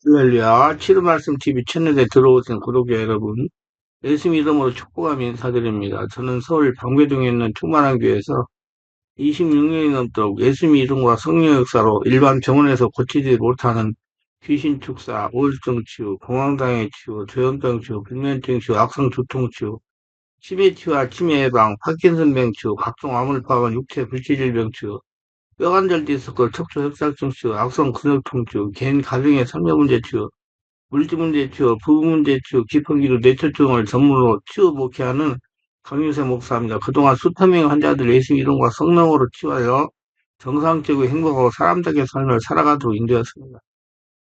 할렐루야, 치료 말씀 TV 채널에 들어오신 구독자 여러분, 예수님 이름으로 축복하며 인사드립니다. 저는 서울 방배동에 있는 충만한 교회에서 26년이 넘도록 예수님 이름과 성령 역사로 일반 병원에서 고치지 못하는 귀신 축사, 우울증 치유, 공황장애 치유, 조현병 치유, 불면증 치유, 악성 두통 치유, 치매 치유와 치매 예방, 파킨슨병 치유, 각종 암울파와 육체 불치질병 치유, 뼈관절 디스크, 척추 협착증 치유, 악성 근육통 치유, 개인 가정의 삶의 문제 치유, 물질문제 치유, 부부문제 치유, 기품기도 뇌졸중을 전문으로 치유 목회하는 강유세 목사입니다. 그동안 수천 명의 환자들 예수 이름과 성령으로 치유하여 정상적이고 행복하고 사람답게 삶을 살아가도록 인도했습니다.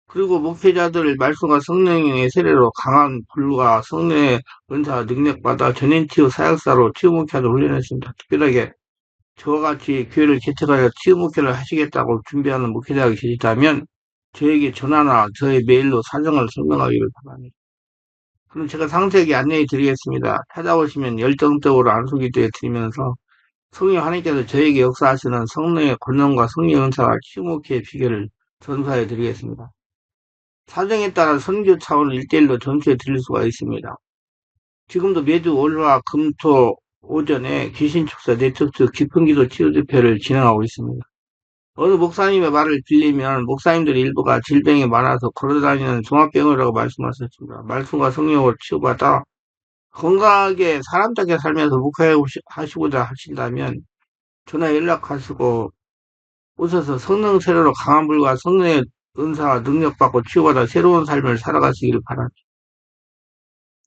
그리고 목회자들 말씀과 성령의 세례로 강한 불과 성령의 은사 능력받아 전인치유 사역사로 치유 목회하도록 훈련했습니다. 특별하게 저와 같이 교회를 개척하여 치유 목회를 하시겠다고 준비하는 목회자가 계시다면 저에게 전화나 저의 메일로 사정을 설명하기를 바랍니다. 그럼 제가 상세하게 안내해 드리겠습니다. 찾아오시면 열정적으로 안수기도해 드리면서 성령 하나님께서 저에게 역사하시는 성령의 권능과 성령의 은사와 치유 목회의 비결을 전수해 드리겠습니다. 사정에 따라 선교 차원을 1대1로 전수해 드릴 수가 있습니다. 지금도 매주 월화 금토 오전에 귀신축사 네트워크 깊은기도 치유집회를 진행하고 있습니다. 어느 목사님의 말을 빌리면 목사님들 일부가 질병이 많아서 걸어다니는 종합병이라고 말씀하셨습니다. 말씀과 성령으로 치유받아 건강하게 사람답게 살면서 목회하시고자 하신다면 전화 연락하시고 오셔서 성령 세례로 강한 불과 성령의 은사와 능력받고 치유받아 새로운 삶을 살아가시기를 바랍니다.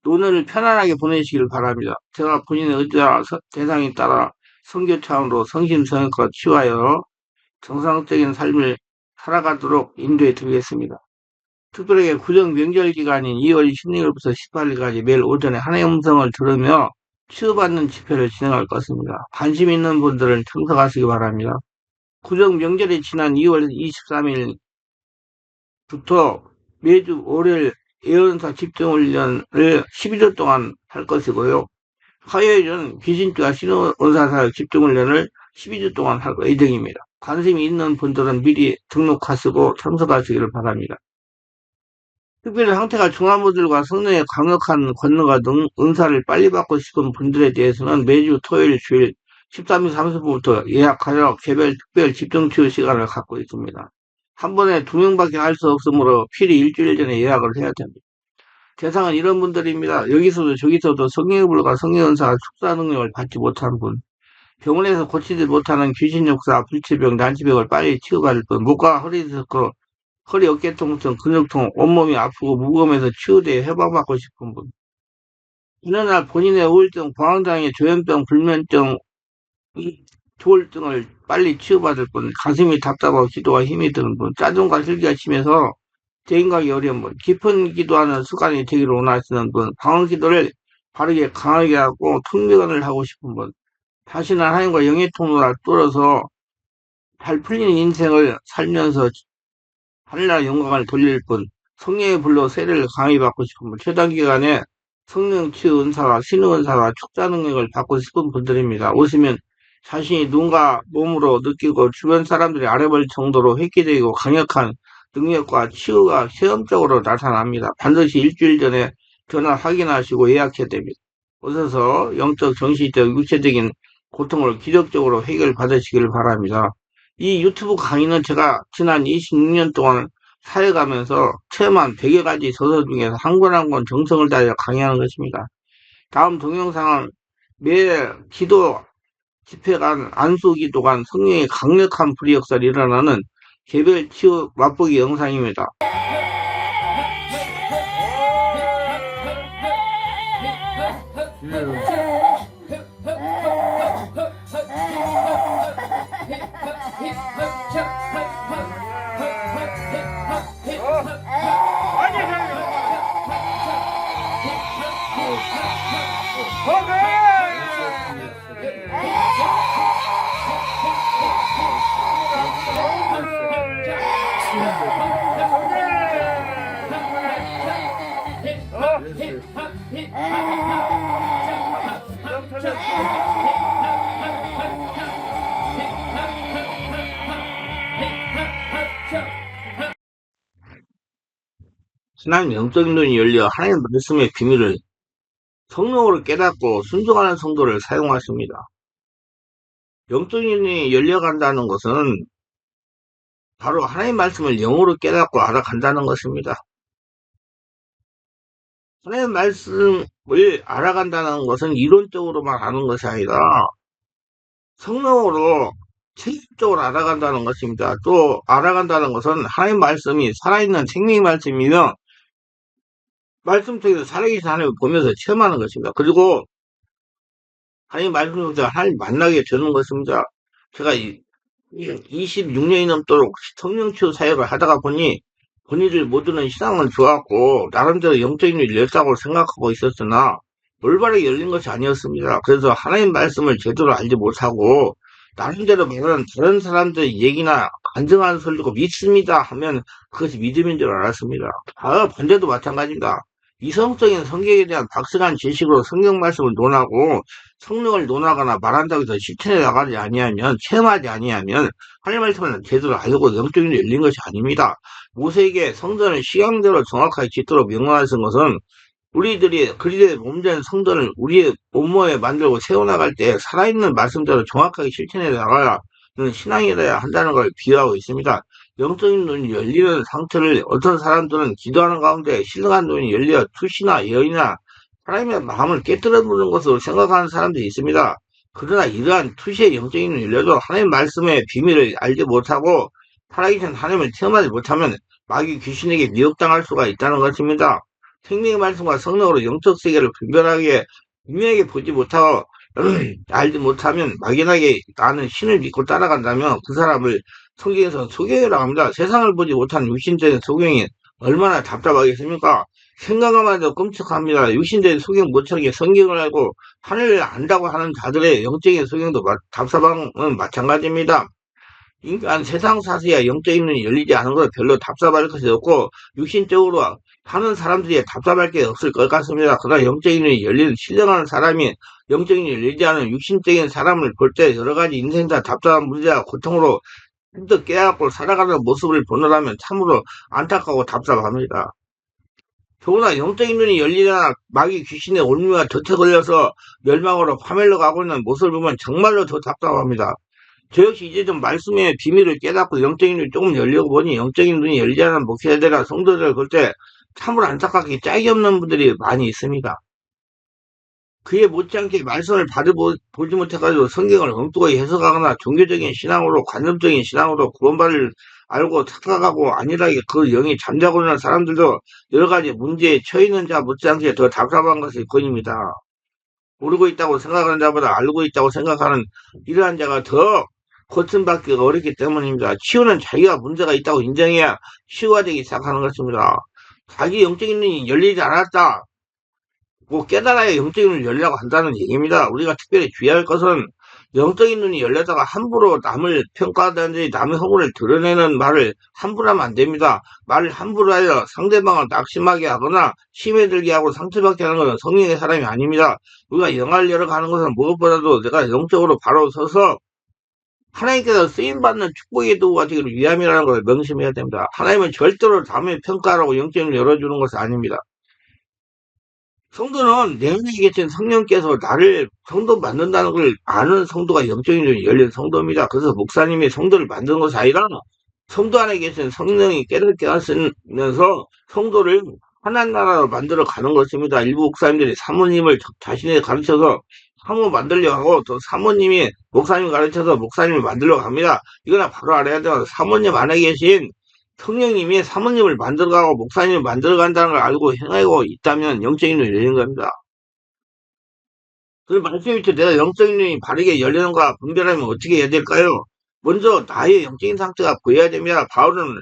오늘을 편안하게 보내시기를 바랍니다. 제가 본인의 의지와 대상에 따라 선교 차원으로 성심성의껏 치유하여 정상적인 삶을 살아가도록 인도해 드리겠습니다. 특별하게 구정 명절 기간인 2월 16일부터 18일까지 매일 오전에 하나님의 음성을 들으며 치유받는 집회를 진행할 것입니다. 관심 있는 분들은 참석하시기 바랍니다. 구정 명절이 지난 2월 23일부터 매주 월요일 예언사 집중훈련을 12주 동안 할 것이고요. 화요일은 귀신주와 신원사사역 집중훈련을 12주 동안 할 예정입니다. 관심이 있는 분들은 미리 등록하시고 참석하시기를 바랍니다. 특별히 상태가 중한 분들과 성령의 강력한 권능과 은사를 빨리 받고 싶은 분들에 대해서는 매주 토요일, 주일 13시 30분부터 예약하여 개별 특별 집중치유 시간을 갖고 있습니다. 한 번에 2명밖에 할 수 없으므로 필히 일주일 전에 예약을 해야 됩니다. 대상은 이런 분들입니다. 여기서도 저기서도 성령의 불과 성령의 은사와 축사 능력을 받지 못한 분, 병원에서 고치지 못하는 귀신 역사, 불치병, 난치병을 빨리 치유받을 분, 목과 허리 디스크, 허리 어깨 통증, 근육통, 온몸이 아프고 무거움에서 치유되어 해방받고 싶은 분, 어느 날 본인의 우울증, 공황장애, 조현병, 불면증, 조울증을 빨리 치유받을 분, 가슴이 답답하고 기도가 힘이 드는 분, 짜증과 슬기가 심해서 대인가기 어려운 분, 깊은 기도하는 습관이 되기를 원하시는 분, 방언 기도를 바르게 강하게 하고 통변을 하고 싶은 분, 다시는 하나님과 영의 통로를 뚫어서 잘 풀리는 인생을 살면서 하늘나라 영광을 돌릴 분, 성령의 불로 세례를 강하게 받고 싶은 분, 최단 기간에 성령 치유 은사와 신의 은사와 축자 능력을 받고 싶은 분들입니다. 오시면 자신이 눈과 몸으로 느끼고 주변 사람들이 알아볼 정도로 획기적이고 강력한 능력과 치유가 체험적으로 나타납니다. 반드시 일주일 전에 전화 확인하시고 예약해야 됩니다. 오셔서 영적, 정신적, 육체적인 고통을 기적적으로 해결받으시기를 바랍니다. 이 유튜브 강의는 제가 지난 26년 동안 사역하면서 체험한 100여 가지 저서 중에서 한 권 한 권 정성을 다하여 강의하는 것입니다. 다음 동영상은 매 기도 집회간, 안수 기도간 성령의 강력한 불의 역사를 일어나는 개별 치유 맛보기 영상입니다. 하나님의 영적인 눈이 열려 하나님 말씀의 비밀을 성령으로 깨닫고 순종하는 성도를 사용하십니다. 영적인 눈이 열려간다는 것은 바로 하나님 말씀을 영으로 깨닫고 알아간다는 것입니다. 하나님 말씀을 알아간다는 것은 이론적으로만 아는 것이 아니라 성령으로 체질적으로 알아간다는 것입니다. 또 알아간다는 것은 하나님 말씀이 살아있는 생명의 말씀이며 말씀 속에서 살아계신 하나님을 보면서 체험하는 것입니다. 그리고 하나님 말씀 속에서 하나님 만나게 되는 것입니다. 제가 26년이 넘도록 성령치유 사역을 하다가 보니 본인을 모두는 신앙은 좋았고 나름대로 영적인 일이 열다고 생각하고 있었으나 올바르게 열린 것이 아니었습니다. 그래서 하나님 말씀을 제대로 알지 못하고 나름대로 말하는 다른 사람들의 얘기나 간증하는 소리 듣고 믿습니다 하면 그것이 믿음인 줄 알았습니다. 반대도 마찬가지입니다. 이성적인 성경에 대한 박식한 지식으로 성경 말씀을 논하고 성령을 논하거나 말한다고 해서 실천해 나가지 아니하면 체험하지 아니하면 하나님 말씀을 제대로 알고 영적인 일이 열린 것이 아닙니다. 모세에게 성전을 시간대로 정확하게 짓도록 명령하신 것은 우리들이 그리스도의 몸된 성전을 우리의 몸모에 만들고 세워나갈 때 살아있는 말씀대로 정확하게 실천해 나가야 신앙이 돼야 한다는 걸 비유하고 있습니다. 영적인 눈이 열리는 상태를 어떤 사람들은 기도하는 가운데 신령한 눈이 열려 투시나 예언이나 하나님의 마음을 깨뜨려 부는 것으로 생각하는 사람들이 있습니다. 그러나 이러한 투시의 영적인 눈이 열려도 하나님 말씀의 비밀을 알지 못하고 살아계신 하나님을 체험하지 못하면 마귀 귀신에게 미혹당할 수가 있다는 것입니다. 생명의 말씀과 성령으로 영적 세계를 분별하게 분명하게 보지 못하고 알지 못하면 막연하게 나는 신을 믿고 따라간다면 그 사람을 성경에서 소경이라고 합니다. 세상을 보지 못한 육신적인 소경이 얼마나 답답하겠습니까? 생각만 해도 끔찍합니다. 육신적인 소경 못하게 성경을 알고 하늘을 안다고 하는 자들의 영적인 소경도 답답한 건 마찬가지입니다. 인간 세상 사세야 영적인 눈이 열리지 않은 것 별로 답답할 것이 없고 육신적으로 사는 사람들이 답답할 게 없을 것 같습니다. 그러나 영적인 눈이 열리는 신령한 사람이 영적인 눈이 열리지 않은 육신적인 사람을 볼 때 여러 가지 인생사 답답한 문제와 고통으로 힘도 깨닫고 살아가는 모습을 보느라면 참으로 안타까워 답답합니다. 더구나 영적인 눈이 열리거나 마귀 귀신의 올무와 덫에 걸려서 멸망으로 파멸로 가고 있는 모습을 보면 정말로 더 답답합니다. 저 역시 이제 좀 말씀의 비밀을 깨닫고 영적인 눈이 조금 열려고 보니 영적인 눈이 열리지 않은 목회자들이나 성도들을 볼 때 참으로 안타깝게 짝이 없는 분들이 많이 있습니다. 그에 못지않게 말씀을 보지 못해가지고 성경을 엉뚱하게 해석하거나 종교적인 신앙으로 관념적인 신앙으로 구원받을 알고 착각하고 안일하게 그 영이 잠자고 있는 사람들도 여러 가지 문제에 처해 있는 자 못지않게 더 답답한 것이 본입니다. 모르고 있다고 생각하는 자보다 알고 있다고 생각하는 이러한 자가 더 고침받기가 어렵기 때문입니다. 치유는 자기가 문제가 있다고 인정해야 치유가 되기 시작하는 것입니다. 자기 영적인 눈이 열리지 않았다. 깨달아야 영적인 눈이 열려고 한다는 얘기입니다. 우리가 특별히 주의할 것은 영적인 눈이 열려다가 함부로 남을 평가하든지 남의 허물을 드러내는 말을 함부로 하면 안 됩니다. 말을 함부로 하여 상대방을 낙심하게 하거나 심에 들게 하고 상처받게 하는 것은 성령의 사람이 아닙니다. 우리가 영을 열어가는 것은 무엇보다도 내가 영적으로 바로 서서 하나님께서 쓰임받는 축복의 도구가 되기를 위함이라는 것을 명심해야 됩니다. 하나님은 절대로 남의 평가라고 영적인 눈을 열어주는 것은 아닙니다. 성도는 내 안에 계신 성령께서 나를 성도 만든다는 걸 아는 성도가 영적인 눈이 열린 성도입니다. 그래서 목사님이 성도를 만드는 것이 아니라 성도 안에 계신 성령이 깨닫게 하시면서 성도를 하나님 나라로 만들어 가는 것입니다. 일부 목사님들이 사모님을 자신에게 가르쳐서 사모 만들려고 하고 또 사모님이 목사님 가르쳐서 목사님을 만들려고 합니다. 이거나 바로 알아야 돼요. 사모님 안에 계신 성령님이 사모님을 만들어가고 목사님을 만들어간다는 걸 알고 행하고 있다면 영적인 눈이 열리는 겁니다. 그 말씀 밑에 내가 영적인 눈이 바르게 열리는가 분별하면 어떻게 해야 될까요? 먼저 나의 영적인 상태가 보여야 됩니다. 바울은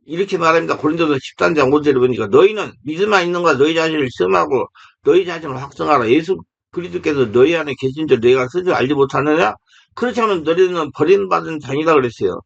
이렇게 말합니다. 고린도서 13장 5절에 보니까 너희는 믿음만 있는가 너희 자신을 시험하고 너희 자신을 확성하라. 예수 그리스도께서 너희 안에 계신 줄 너희가 스스로 알지 못하느냐? 그렇지 않으면 너희는 버림받은 자이다 그랬어요.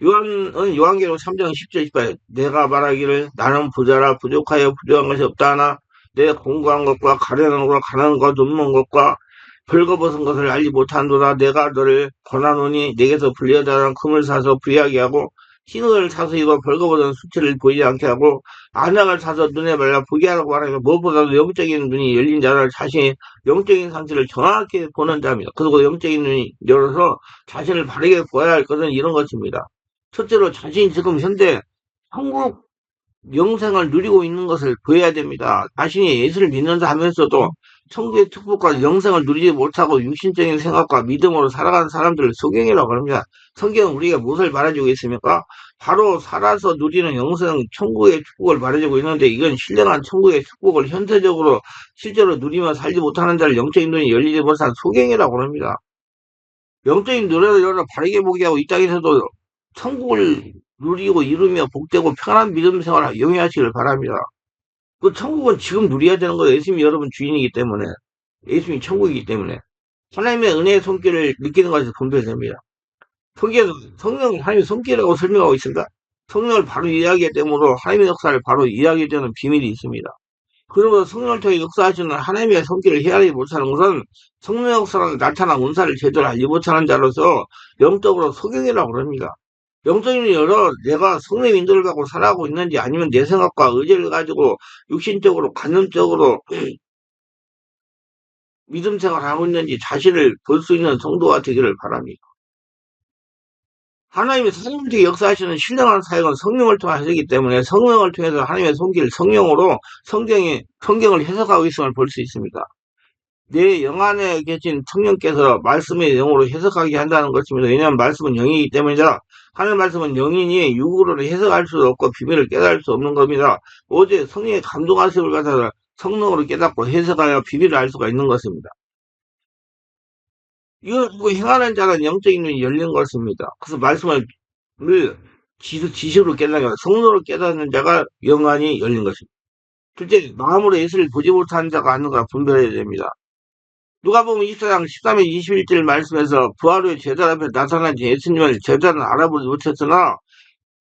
요한계로 3장 10절 18 내가 말하기를 나는 부자라 부족하여 부족한 것이 없다 하나 내 공부한 것과 가련한 것과 가난한 것과 눈먼 것과 벌거벗은 것을 알지 못한도다 내가 너를 권하노니 내게서 불리하다는 금을 사서 부리하게 하고 흰을 사서 이거 벌거벗은 수치를 보이지 않게 하고 안약을 사서 눈에 말라 보게 하라고 하니까 무엇보다도 영적인 눈이 열린 자를 자신의 영적인 상태를 정확히 보는 자입니다. 그리고 영적인 눈이 열어서 자신을 바르게 보아야 할 것은 이런 것입니다. 첫째로 자신이 지금 현재 한국 영생을 누리고 있는 것을 보여야 됩니다. 자신이 예수를 믿는다 하면서도 천국의 축복과 영생을 누리지 못하고 육신적인 생각과 믿음으로 살아가는 사람들을 소경이라고 합니다. 성경은 우리가 무엇을 말해주고 있습니까? 바로 살아서 누리는 영생, 천국의 축복을 말해주고 있는데 이건 신령한 천국의 축복을 현세적으로 실제로 누리며 살지 못하는 자를 영적인 눈이 열리지 못한 소경이라고 합니다. 영적인 노래를 열어 바르게 보게 하고 이 땅에서도 천국을 누리고 이루며 복되고 편한 믿음 생활을 영위하시길 바랍니다. 그 천국은 지금 누려야 되는 거예요. 예수님이 여러분 주인이기 때문에. 예수님이 천국이기 때문에. 하나님의 은혜의 손길을 느끼는 것이 분별됩니다. 성령을 하나님의 손길이라고 설명하고 있습니다. 성령을 바로 이해하기 때문에 하나님의 역사를 바로 이해하게 되는 비밀이 있습니다. 그러므로 성령을 통해 역사하시는 하나님의 손길을 헤아리지 못하는 것은 성령 역사는 나타난 은사를 제대로 알지 못하는 자로서 영적으로 소경이라고 합니다. 영적인 여러 내가 성령 인도를 받고 살아가고 있는지 아니면 내 생각과 의지를 가지고 육신적으로 관념적으로 믿음 생활을 하고 있는지 자신을 볼 수 있는 성도가 되기를 바랍니다. 하나님의 사람을 통해 역사하시는 신령한 사역은 성령을 통해 하시기 때문에 성령을 통해서 하나님의 손길 성령으로 성경을 해석하고 있음을 볼 수 있습니다. 내 영 안에 계신 성령께서 말씀의 영으로 해석하게 한다는 것입니다. 왜냐하면 말씀은 영이기 때문이다. 하늘 말씀은 영이니 육으로는 해석할 수 없고 비밀을 깨달을 수 없는 겁니다. 오직 성령의 감동하심을 받아서 성령으로 깨닫고 해석하여 비밀을 알 수가 있는 것입니다. 이걸 보고 행하는 자는 영적인 눈이 열린 것입니다. 그래서 말씀을 지식으로 깨닫는 성령으로 깨닫는 자가 영안이 열린 것입니다. 둘째, 마음으로 예수를 보지 못하는 자가 아는가 분별해야 됩니다. 누가복음 24장 13절 21절 말씀에서 부활 후에 제자 앞에 나타난 예수님을 제자는 알아보지 못했으나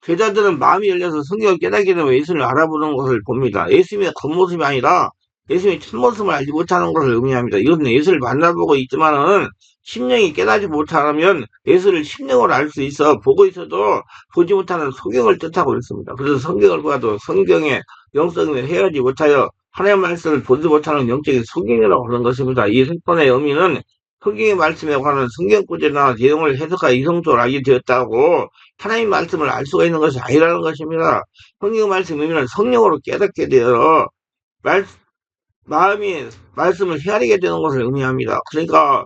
제자들은 마음이 열려서 성경을 깨닫게 되면 예수님을 알아보는 것을 봅니다. 예수님의 겉모습이 아니라 예수님의 참모습을 알지 못하는 것을 의미합니다. 이것은 예수를 만나보고 있지만은 심령이 깨닫지 못하면 예수를 심령으로 알 수 있어 보고 있어도 보지 못하는 소경을 뜻하고 있습니다. 그래서 성경을 보아도 성경의 영성을 헤아리지 못하여 하나님의 말씀을 보지 못하는 영적인 소경이라고 하는 것입니다. 이 사건의 의미는 성경의 말씀에 관한 성경 구절이나 내용을 해석하여 이성적으로 알게 되었다고 하나님의 말씀을 알 수가 있는 것이 아니라는 것입니다. 성경 말씀 의미는 성령으로 깨닫게 되어 마음이 말씀을 헤아리게 되는 것을 의미합니다. 그러니까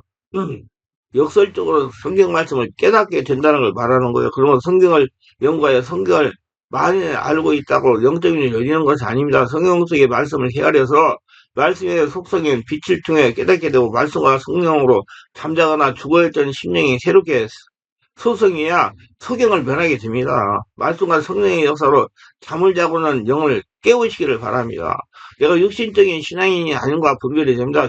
역설적으로 성경 말씀을 깨닫게 된다는 걸 말하는 거예요. 그러면 성경을 연구하여 성경을 많이 알고 있다고 영적인 눈이 열리는 것이 아닙니다. 성경 속의 말씀을 헤아려서 말씀의 속성인 빛을 통해 깨닫게 되고 말씀과 성령으로 잠자거나 죽어있던 심령이 새롭게 소성이야 소경을 변하게 됩니다. 말씀과 성령의 역사로 잠을 자고는 영을 깨우시기를 바랍니다. 내가 육신적인 신앙인이 아닌가 분별이 됩니다.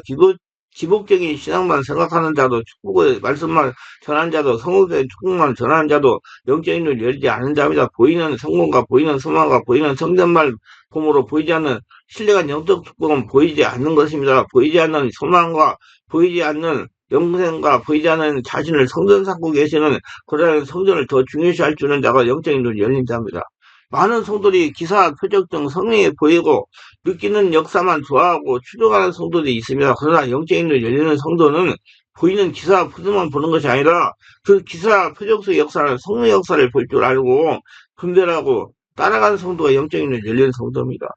기복적인 신앙만 생각하는 자도 축복의 말씀만 전하는 자도 성공의 축복만 전하는 자도 영적인 눈을 열지 않은 자입니다. 보이는 성공과 보이는 소망과 보이는 성전말 봄으로 보이지 않는 신뢰한 영적 축복은 보이지 않는 것입니다. 보이지 않는 소망과 보이지 않는 영생과 보이지 않는 자신을 성전 삼고 계시는 그러한 성전을 더 중요시할 줄 아는 자가 영적인 눈이 열린 자입니다. 많은 성도들이 기사, 표적 등 성령에 보이고 느끼는 역사만 좋아하고 추종하는 성도들이 있습니다. 그러나 영적인 눈이 열리는 성도는 보이는 기사, 표적만 보는 것이 아니라 그 기사, 표적 속의 역사는 성령의 역사를 볼 줄 알고 분별하고 따라가는 성도가 영적인 눈이 열리는 성도입니다.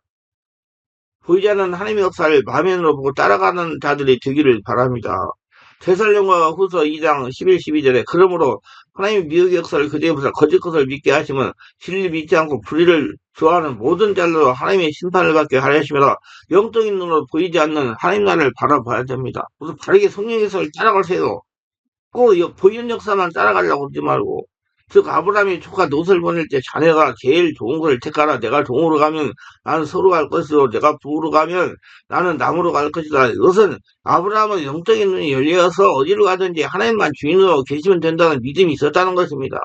보이지 않는 하나님의 역사를 마음으로 보고 따라가는 자들이 되기를 바랍니다. 데살로니가 후서 2장 11, 12절에 그러므로 하나님의 미혹의 역사를 그대에 보사 거짓 것을 믿게 하시면 진리를 믿지 않고 불의를 좋아하는 모든 자들로 하나님의 심판을 받게 하려 하시며 영적인 눈으로 보이지 않는 하나님 나라를 바라봐야 됩니다. 그래서 바르게 성령의 역사를 따라가세요. 꼭 보이는 역사만 따라가려고 하지 말고 즉 아브라함이 조카 롯을 보낼 때 자네가 제일 좋은 것을 택하라. 내가 동으로 가면 나는 서로 갈 것이요 내가 북으로 가면 나는 남으로 갈 것이다. 이것은 아브라함은 영적인 눈이 열려서 어디로 가든지 하나님만 주인으로 계시면 된다는 믿음이 있었다는 것입니다.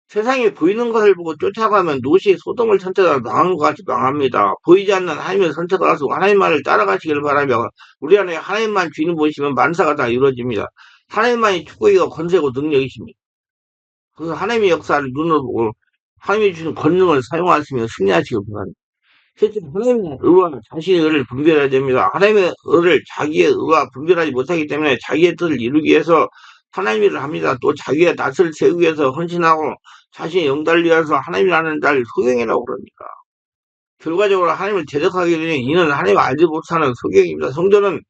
세상에 보이는 것을 보고 쫓아가면 노시 소돔을 선택하다 망한 것 같이 망합니다. 보이지 않는 하나님을 선택하시고 하나님만을 따라가시기를 바라며 우리 안에 하나님만 주인 보시면 만사가 다 이루어집니다. 하나님만이 축복이고 권세고 능력이십니다. 그래서 하나님의 역사를 눈으로 보고 하나님이 주신 권능을 사용하시며 승리하시길 바랍니다. 셋째, 하나님의 의와 자신의 의를 분별해야 됩니다. 하나님의 의를 자기의 의와 분별하지 못하기 때문에 자기의 뜻을 이루기 위해서 하나님의 일을 합니다. 또 자기의 낯을 세우기 위해서 헌신하고 자신의 영달을 위해서 하나님이라는 자를 소경이라고 그럽니다. 결과적으로 하나님을 대적하게 되니 이는 하나님을 알지 못하는 소경입니다. 성도는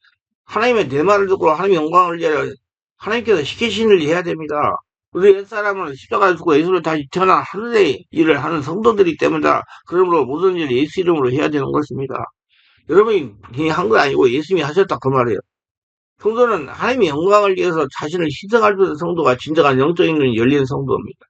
하나님의 내 말을 듣고 하나님의 영광을 위하여 하나님께서 시키신 일을 해야 됩니다. 우리 옛사람은 십자가를 두고 예수를 다시 태어난 하늘의 일을 하는 성도들이기 때문이다. 그러므로 모든 일을 예수 이름으로 해야 되는 것입니다. 여러분이 그냥 한 거 아니고 예수님이 하셨다 그 말이에요. 성도는 하나님의 영광을 위해서 자신을 희생할 수 있는 성도가 진정한 영적인 눈이 열린 성도입니다.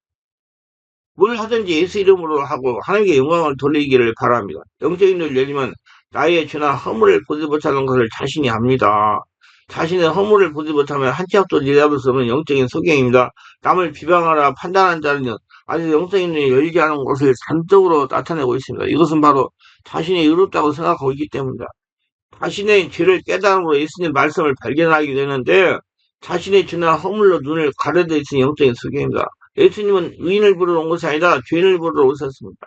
뭘 하든지 예수 이름으로 하고 하나님께 영광을 돌리기를 바랍니다. 영적인 눈을 열리면 나의 죄나 허물을 보지 못하는 것을 자신이 압니다. 자신의 허물을 보지 못하면 한 치 앞도 내다볼 수 없는 영적인 소경입니다. 남을 비방하라 판단하는 자는 아직 영적인 눈이 열리지 않은 것을 단적으로 나타내고 있습니다. 이것은 바로 자신이 의롭다고 생각하고 있기 때문이다. 자신의 죄를 깨달음으로 예수님 말씀을 발견하게 되는데 자신의 죄나 허물로 눈을 가려져 있는 영적인 소경입니다. 예수님은 의인을 부르러 온 것이 아니라 죄인을 부르러 오셨습니다.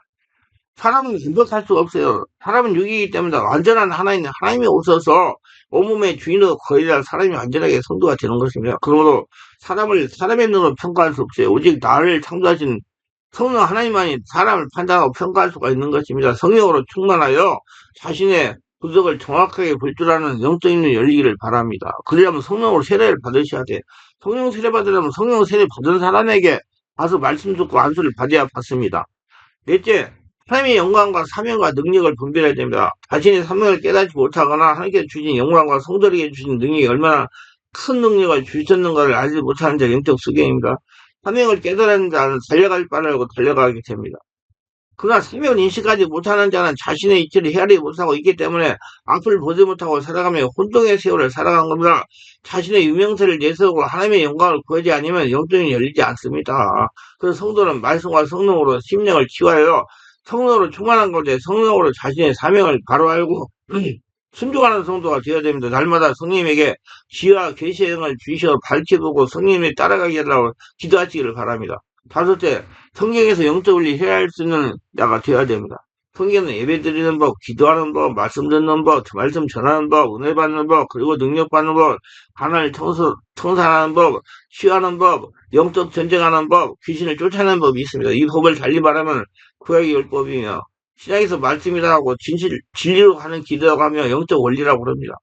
사람은 분별할 수가 없어요. 사람은 육이기 때문에 완전한 하나님이 오셔서 온몸의 주인으로 거의다 사람이 완전하게 성도가 되는 것입니다. 그러므로 사람을 사람의 눈으로 평가할 수 없어요. 오직 나를 창조하신 성령 하나님만이 사람을 판단하고 평가할 수가 있는 것입니다. 성령으로 충만하여 자신의 부족을 정확하게 볼 줄 아는 영적인 눈이 열리기를 바랍니다. 그러려면 성령으로 세례를 받으셔야 돼. 성령 세례 받으려면 성령 세례 받은 사람에게 가서 말씀 듣고 안수를 받아야 받습니다. 넷째, 하나님의 영광과 사명과 능력을 분별해야 됩니다. 자신의 사명을 깨닫지 못하거나 하나님께 주신 영광과 성도에게 주신 능력이 얼마나 큰 능력을 주셨는가를 알지 못하는 자 영적 수경입니다. 사명을 깨달은 자는 달려갈 바를 알고 달려가게 됩니다. 그러나 사명을 인식하지 못하는 자는 자신의 이치를 헤아리지 못하고 있기 때문에 앞을 보지 못하고 살아가며 혼동의 세월을 살아간 겁니다. 자신의 유명세를 내세우고 하나님의 영광을 구하지 않으면 영적이 열리지 않습니다. 그래서 성도는 말씀과 성령으로 심령을 치유하여 성령으로 충만한 것에 성령으로 자신의 사명을 바로 알고 순종하는 성도가 되어야 됩니다. 날마다 성령님에게 지혜와 계시의 영을 주시어 밝혀보고 성령님이 따라가게 하라고 기도하시기를 바랍니다. 다섯째, 성경에서 영적 원리 해야 할 수 있는 자가 되어야 됩니다. 성경은 예배 드리는 법, 기도하는 법, 말씀 듣는 법, 말씀 전하는 법, 은혜 받는 법, 그리고 능력 받는 법, 가난을 청산하는 법, 쉬하는 법, 영적 전쟁하는 법, 귀신을 쫓아내는 법이 있습니다. 이 법을 달리 말하면 구약의 율법이며 신약에서 말씀이라고 진리로 가는 기도라고 하며 영적 원리라고 그럽니다.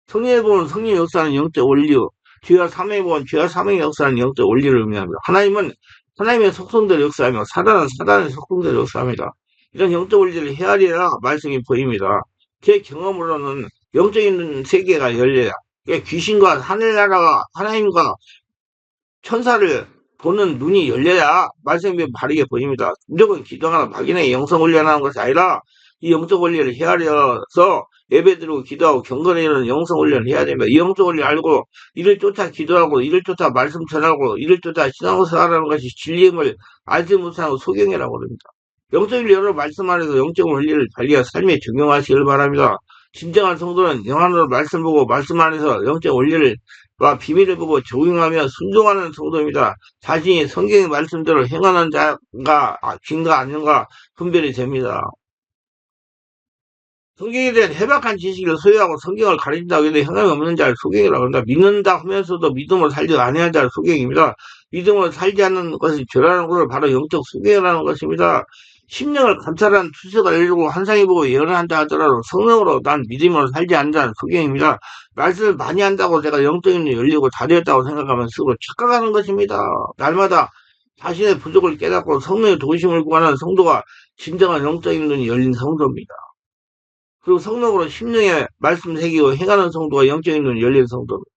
성령에 보면 성령의 역사는 영적 원리요. 죄와 사명에 보면 죄와 사명의 역사는 영적 원리를 의미합니다. 하나님은 하나님의 속성대로 역사하며 사단은 사단의 속성대로 역사합니다. 이런 영적 원리를 헤아려야 말씀이 보입니다. 제 경험으로는 영적인 세계가 열려야 귀신과 하늘나라가 하나님과 천사를 보는 눈이 열려야 말씀이 바르게 보입니다. 무조건 기도하거나 막연하게 영성 훈련하는 것이 아니라 이 영적 원리를 헤아려서 예배드리고 기도하고 경건에 이르는 영성 훈련을 해야 됩니다. 이 영적 원리 알고 이를 쫓아 기도하고 이를 쫓아 말씀 전하고 이를 쫓아 신앙생활하는 것이 진리임을 알지 못하는 소경이라고 합니다. 영적 원리 여러 말씀 안에서 영적 원리를 달리어 삶에 적용하시길 바랍니다. 진정한 성도는 영안으로 말씀 보고 말씀 안에서 영적 원리를 와 비밀을 보고 적용하며 순종하는 성도입니다. 자신이 성경의 말씀대로 행하는 자가 진가 아닌가 분별이 됩니다. 성경에 대한 해박한 지식을 소유하고 성경을 가르친다고 해도 행함이 없는 자를 소경이라고 합니다. 믿는다 하면서도 믿음으로 살지 아니하는 자를 소경입니다. 믿음으로 살지 않는 것이 죄라는 것을 바로 영적 소경이라는 것입니다. 심령을 감찰한 투세가 열리고 환상이 보고 예언한다 하더라도 성령으로 난 믿음으로 살지 않는 자는 소경입니다. 말씀을 많이 한다고 제가 영적인 눈이 열리고 다 되었다고 생각하면 스스로 착각하는 것입니다. 날마다 자신의 부족을 깨닫고 성령의 도우심을 구하는 성도가 진정한 영적인 눈이 열린 성도입니다. 그리고 성령으로 심령에 말씀 새기고 행하는 성도가 영적인 눈이 열린 성도입니다.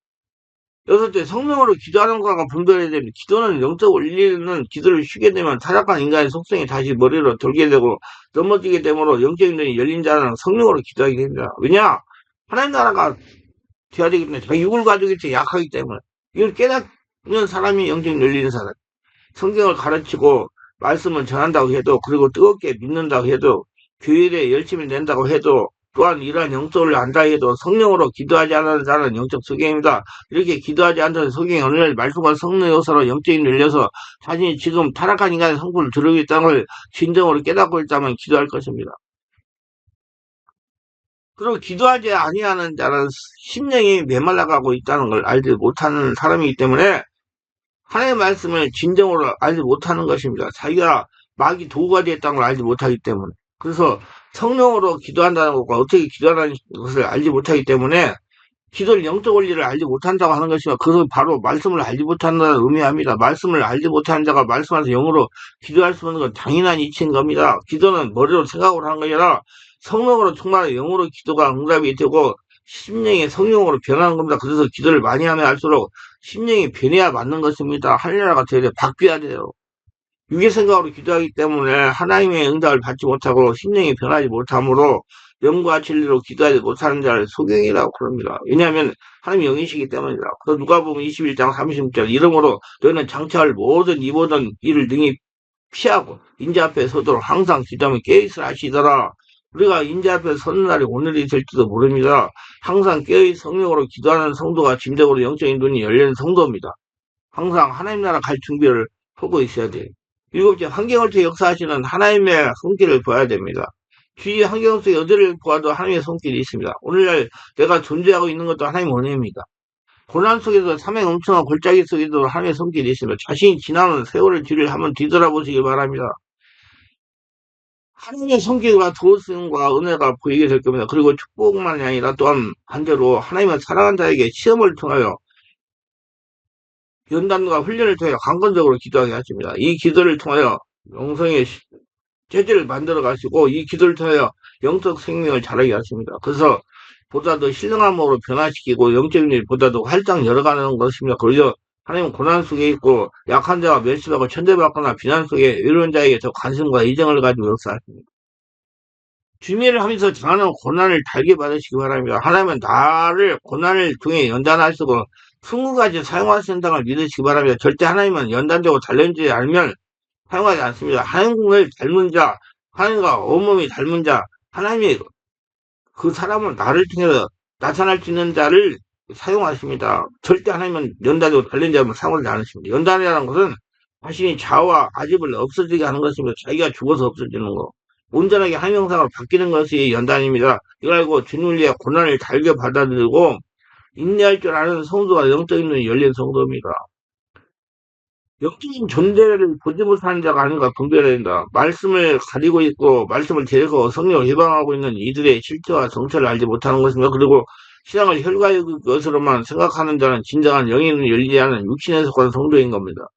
여섯째, 성령으로 기도하는 것과 분별해야 됩니다. 기도는 영적 원리는 기도를 쉬게 되면 타락한 인간의 속성이 다시 머리로 돌게 되고 넘어지게 되므로 영적인 눈이 열린 자는 성령으로 기도하게 됩니다. 왜냐? 하나님 나라가 돼야 되기 때문에 자기 육을 가지고 있지 약하기 때문에 이걸 깨닫는 사람이 영적인 열리는 사람. 성경을 가르치고 말씀을 전한다고 해도 그리고 뜨겁게 믿는다고 해도 교회에 열심히 낸다고 해도 또한 이러한 영적을 안다 해도 성령으로 기도하지 않는 자는 영적 소경입니다. 이렇게 기도하지 않는 소경이 어느 날 말씀과 성령 요소로 영적인 열려서 자신이 지금 타락한 인간의 성품을 드러내고 있다는 걸 진정으로 깨닫고 있다면 기도할 것입니다. 그리고 기도하지 아니하는 자는 심령이 메말라가고 있다는 걸 알지 못하는 사람이기 때문에 하나님의 말씀을 진정으로 알지 못하는 것입니다. 자기가 마귀 도구가 되었다는 걸 알지 못하기 때문에. 그래서 성령으로 기도한다는 것과 어떻게 기도하는 것을 알지 못하기 때문에 기도를 영적 원리를 알지 못한다고 하는 것이며 그것은 바로 말씀을 알지 못한다는 의미합니다. 말씀을 알지 못하는 자가 말씀하면서 영으로 기도할 수 없는 건 당연한 이치인 겁니다. 기도는 머리로 생각으로 하는 것이 아니라 성령으로 충만한 영으로 기도가 응답이 되고 심령이 성령으로 변하는 겁니다. 그래서 기도를 많이 하면 할수록 심령이 변해야 맞는 것입니다. 하늘나라가 돼야 돼요. 바뀌어야 돼요. 유괴 생각으로 기도하기 때문에 하나님의 응답을 받지 못하고 심령이 변하지 못하므로 영과 진리로 기도하지 못하는 자를 소경이라고 그럽니다. 왜냐하면 하나님이 영이시기 때문이다. 그래서 누가복음 21장 36절 이러므로 너희는 장차할 모든 이 모든 일을 능히 피하고 인자 앞에 서도록 항상 기도하면 깨어있으라 하시더라. 우리가 인자 앞에 서는 날이 오늘이 될지도 모릅니다. 항상 깨어있 성령으로 기도하는 성도가 진정으로 영적인 눈이 열리는 성도입니다. 항상 하나님 나라 갈 준비를 하고 있어야 돼요. 일곱째, 환경을 통해 역사하시는 하나님의 손길을 보아야 됩니다. 주위 환경 속에 어디를 보아도 하나님의 손길이 있습니다. 오늘날 내가 존재하고 있는 것도 하나님의 은혜입니다. 고난 속에서 삼행 엄청난 골짜기 속에도 하나님의 손길이 있습니다. 자신이 지나는 세월의 뒤를 한번 뒤돌아보시기 바랍니다. 하나님의 손길과 도우심과 은혜가 보이게 될 겁니다. 그리고 축복만이 아니라 또한 반대로 하나님의 사랑하는 자에게 시험을 통하여 연단과 훈련을 통해 강건적으로 기도하게 하십니다. 이 기도를 통하여 영성의 체질을 만들어 가시고 이 기도를 통하여 영적 생명을 자라게 하십니다. 그래서 보다 더 신령한 몸으로 변화시키고 영적인 일 보다 더 활짝 열어가는 것입니다. 그래서 하나님은 고난 속에 있고 약한 자와 멸시받고 천대받거나 비난 속에 외로운 자에게 더 관심과 애정을 가지고 역사하십니다. 주미를 하면서 당하는 고난을 달게 받으시기 바랍니다. 하나님은 나를 고난을 통해 연단하시고 20가지 사용하시는 을 믿으시기 바랍니다. 절대 하나님은 연단되고 달려있지 않으면 사용하지 않습니다. 하나님을 닮은 자, 하나님과 온몸이 닮은 자, 하나님이 그 사람은 나를 통해서 나타날 수 있는 자를 사용하십니다. 절대 하나님은 연단되고 달린 자를 사용하지 않으십니다. 연단이라는 것은 자신이 자아와 아집을 없어지게 하는 것입니다. 자기가 죽어서 없어지는 거. 온전하게 하나님 형상으로 바뀌는 것이 연단입니다. 이걸 알고 주님을 위해 고난을 달게 받아들이고 인내할 줄 아는 성도가 영적인 눈이 열린 성도입니다. 영적인 존재를 보지 못하는 자가 아닌가 분별해야 된다. 말씀을 가리고 있고 말씀을 제거 성령을 해방하고 있는 이들의 실체와 정체를 알지 못하는 것입니다. 그리고 신앙을 혈과의 것으로만 생각하는 자는 진정한 영의 눈이 열리지 않은 육신에 속한 성도인 겁니다.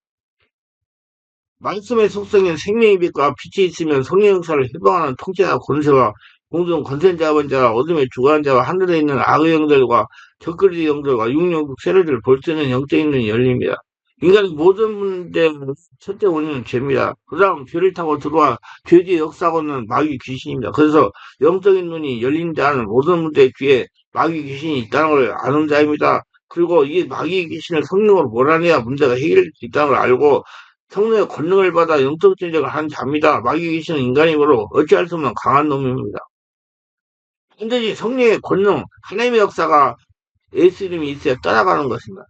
말씀의 속성인 생명의 빛과 빛이 있으면 성령 역사를 해방하는 통치나 권세와 공중 권세 잡은 자와 어둠에 주관한 자와 하늘에 있는 악의 영들과 적그리 영들과 육육 세력들을 볼 수 있는 영적인 눈이 열립니다. 인간의 모든 문제의 첫째 원인은 죄입니다. 그 다음 죄를 타고 들어와 죄 뒤에 역사하고는 마귀 귀신입니다. 그래서 영적인 눈이 열린 자는 모든 문제 뒤에 마귀 귀신이 있다는 걸 아는 자입니다. 그리고 이 마귀 귀신을 성령으로 몰아내야 문제가 해결될 수 있다는 걸 알고 성령의 권능을 받아 영적 전쟁을 한 자입니다. 마귀 귀신은 인간이므로 어찌할 수 없는 강한 놈입니다. 반드시 성령의 권능, 하나님의 역사가 예수 이름이 있어야 떠나가는 것입니다.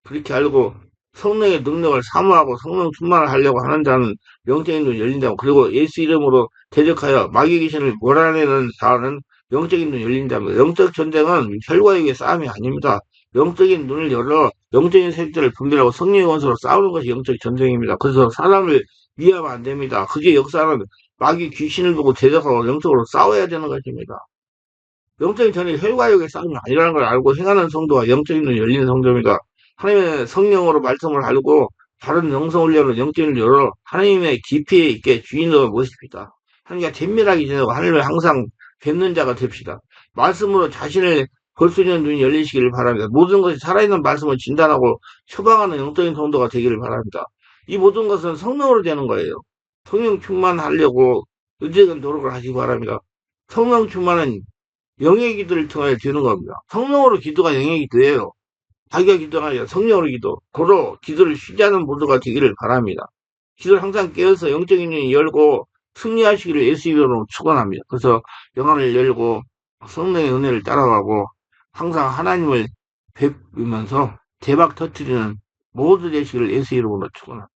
그렇게 알고 성령의 능력을 사모하고 성령 충만을 하려고 하는 자는 영적인 눈이 열린다고. 그리고 예수 이름으로 대적하여 마귀 귀신을 몰아내는 자는 영적인 눈이 열린다고. 영적 전쟁은 혈과 육의 싸움이 아닙니다. 영적인 눈을 열어 영적인 세력들을 분별하고 성령의 원수로 싸우는 것이 영적 전쟁입니다. 그래서 사람을 위하면 안 됩니다. 그게 역사는 마귀 귀신을 보고 대적하고 영적으로 싸워야 되는 것입니다. 영적인 전쟁이 혈과 육의 싸움이 아니라는 걸 알고 행하는 성도가 영적인 눈이 열리는 성도입니다. 하나님의 성령으로 말씀을 알고 바른 영성훈련으로 영적인을 열어 하나님의 깊이 있게 주인으로 모십시다. 하나님과 친밀하게 지내고 하나님을 항상 뵙는 자가 됩시다. 말씀으로 자신을 볼 수 있는 눈이 열리시기를 바랍니다. 모든 것이 살아있는 말씀을 진단하고 처방하는 영적인 성도가 되기를 바랍니다. 이 모든 것은 성령으로 되는 거예요. 성령 충만하려고 의지적인 노력을 하시기 바랍니다. 성령 충만은 영의 기도를 통하여 되는 겁니다. 성령으로 기도가 영의 기도예요. 자기가 기도하여 성령으로 기도, 고로 기도를 쉬지 않는 모두가 되기를 바랍니다. 기도를 항상 깨어서 영적인 눈이 열고 승리하시기를 예수 이름으로 축원합니다. 그래서 영혼을 열고 성령의 은혜를 따라가고 항상 하나님을 뵙으면서 대박 터트리는 모두 되시기를 예수 이름으로 축원합니다.